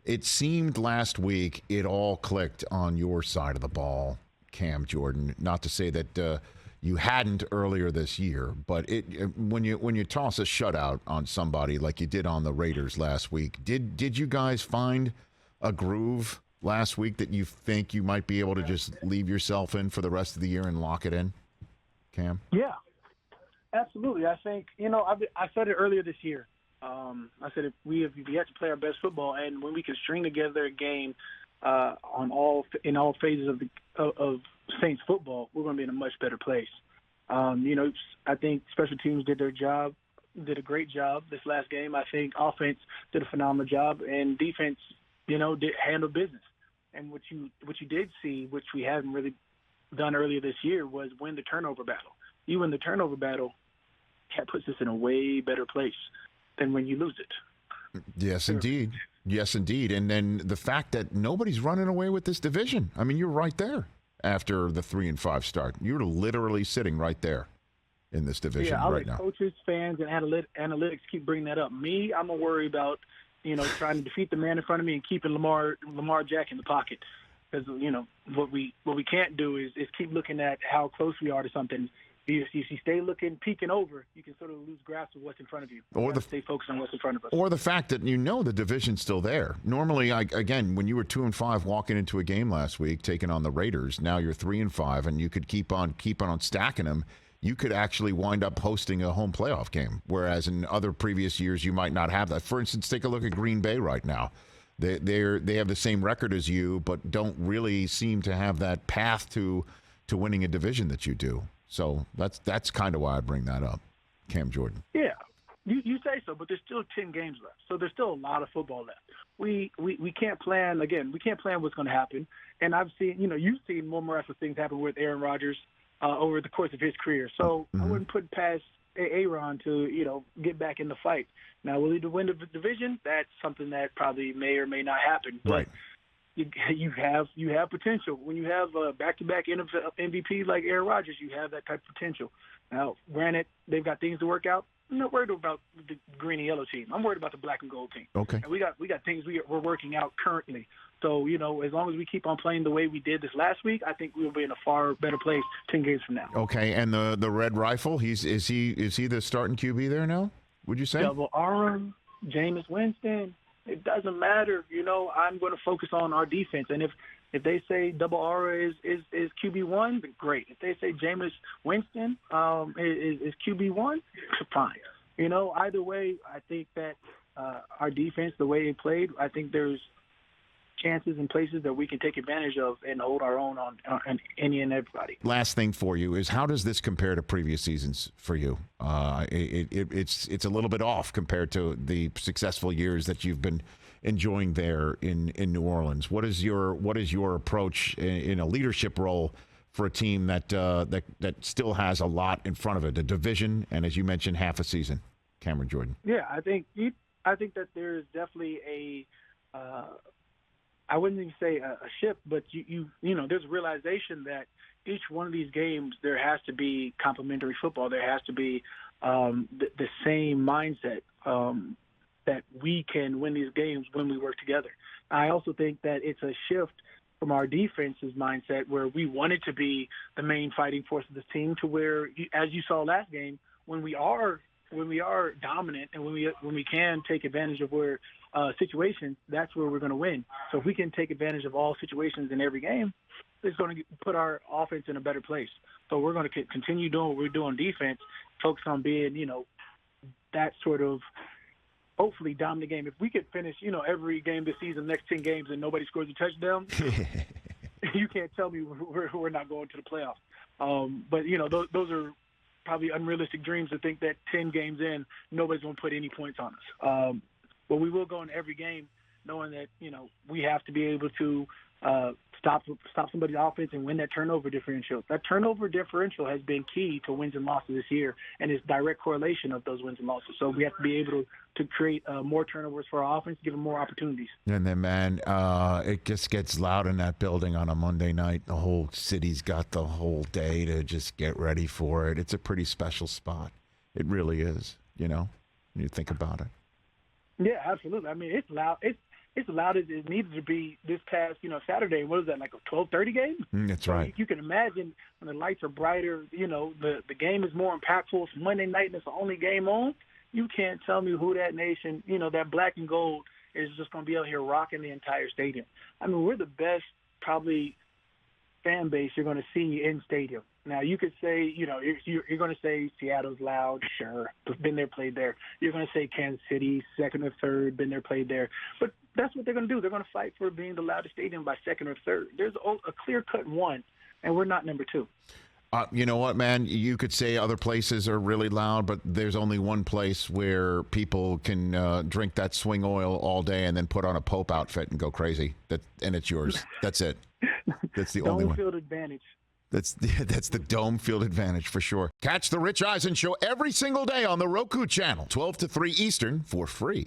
It seemed last week it all clicked on your side of the ball, Cam Jordan. Not to say that you hadn't earlier this year, but when you toss a shutout on somebody like you did on the Raiders last week, did you guys find a groove last week that you think you might be able to just leave yourself in for the rest of the year and lock it in, Cam? Yeah, absolutely. I think I said it earlier this year. I said if we have yet to play our best football, and when we can string together a game in all phases of Saints football, we're going to be in a much better place. I think special teams did a great job this last game. I think offense did a phenomenal job, and defense, did handle business. And what you did see, which we haven't really done earlier this year, was win the turnover battle. You win the turnover battle, that puts us in a way better place than when you lose it. Yes, indeed. Yes, indeed. And then the fact that nobody's running away with this division. I mean, you're right there after the 3-5 start. You're literally sitting right there in this division right now. Coaches, fans, and analytics keep bringing that up. Me, I'm going to worry about, trying to defeat the man in front of me and keeping Lamar Jackson in the pocket. Because, what we can't do is keep looking at how close we are to something. If you stay peeking over, you can sort of lose grasp of what's in front of you. Or stay focused on what's in front of us. Or the fact that the division's still there. Normally, again, when you were 2-5 walking into a game last week, taking on the Raiders, now you're 3-5, and you could keep on stacking them. You could actually wind up hosting a home playoff game, whereas in other previous years you might not have that. For instance, take a look at Green Bay right now. They have the same record as you, but don't really seem to have that path to winning a division that you do. So that's kind of why I bring that up, Cam Jordan. Yeah, you say so, but there's still 10 games left. So there's still a lot of football left. We can't plan, again, we can't plan what's going to happen. And I've seen, you've seen more miraculous things happen with Aaron Rodgers over the course of his career. So I wouldn't put past Aaron to, get back in the fight. Now, will he win the division? That's something that probably may or may not happen. But right. You have potential. When you have a back-to-back NFL MVP like Aaron Rodgers, you have that type of potential. Now, granted, they've got things to work out. I'm not worried about the green and yellow team. I'm worried about the black and gold team. Okay. And we got things we're working out currently. So, as long as we keep on playing the way we did this last week, I think we'll be in a far better place 10 games from now. Okay, and the Red Rifle, is he the starting QB there now, would you say? Double Arm, Jameis Winston. It doesn't matter. I'm going to focus on our defense. And if they say Double R is QB1, then great. If they say Jameis Winston is QB1, fine. Either way, I think that our defense, the way it played, I think there's chances and places that we can take advantage of and hold our own on any and everybody. Last thing for you is, how does this compare to previous seasons for you? It's a little bit off compared to the successful years that you've been enjoying there in New Orleans. What is your approach in a leadership role for a team that still has a lot in front of it, a division, and as you mentioned, half a season? Cameron Jordan. Yeah, I think that there's definitely I wouldn't even say a shift, but there's a realization that each one of these games there has to be complementary football. There has to be the same mindset that we can win these games when we work together. I also think that it's a shift from our defense's mindset, where we wanted to be the main fighting force of this team, to where, as you saw last game, when we are dominant and when we can take advantage of where situations, that's where we're going to win. So if we can take advantage of all situations in every game, it's going to put our offense in a better place. So we're going to continue doing what we're doing defense, focus on being, that sort of hopefully dominant game. If we could finish, every game this season, next 10 games, and nobody scores a touchdown, you can't tell me we're not going to the playoffs. But, those are probably unrealistic dreams to think that 10 games in, nobody's going to put any points on us. But we will go in every game knowing that, we have to be able to stop somebody's offense and win that turnover differential. That turnover differential has been key to wins and losses this year, and it's direct correlation of those wins and losses. So we have to be able to create more turnovers for our offense, give them more opportunities. And then, man, it just gets loud in that building on a Monday night. The whole city's got the whole day to just get ready for it. It's a pretty special spot. It really is, when you think about it. Yeah, absolutely. I mean, it's loud. it's loud as it needed to be this past, Saturday. What was that, like a 12:30 game? That's right. You can imagine when the lights are brighter, the game is more impactful. It's Monday night and it's the only game on. You can't tell me who that nation, that black and gold is just going to be out here rocking the entire stadium. I mean, we're the best probably fan base you're going to see in stadium. Now, you could say, you're going to say Seattle's loud, sure, been there, played there. You're going to say Kansas City, second or third, been there, played there. But that's what they're going to do. They're going to fight for being the loudest stadium by second or third. There's a clear-cut one, and we're not number two. You know what, man? You could say other places are really loud, but there's only one place where people can drink that swing oil all day and then put on a Pope outfit and go crazy. And it's yours. That's it. That's the only one. Dome field advantage. That's the Dome field advantage for sure. Catch the Rich Eisen Show every single day on the Roku channel, 12 to 3 Eastern, for free.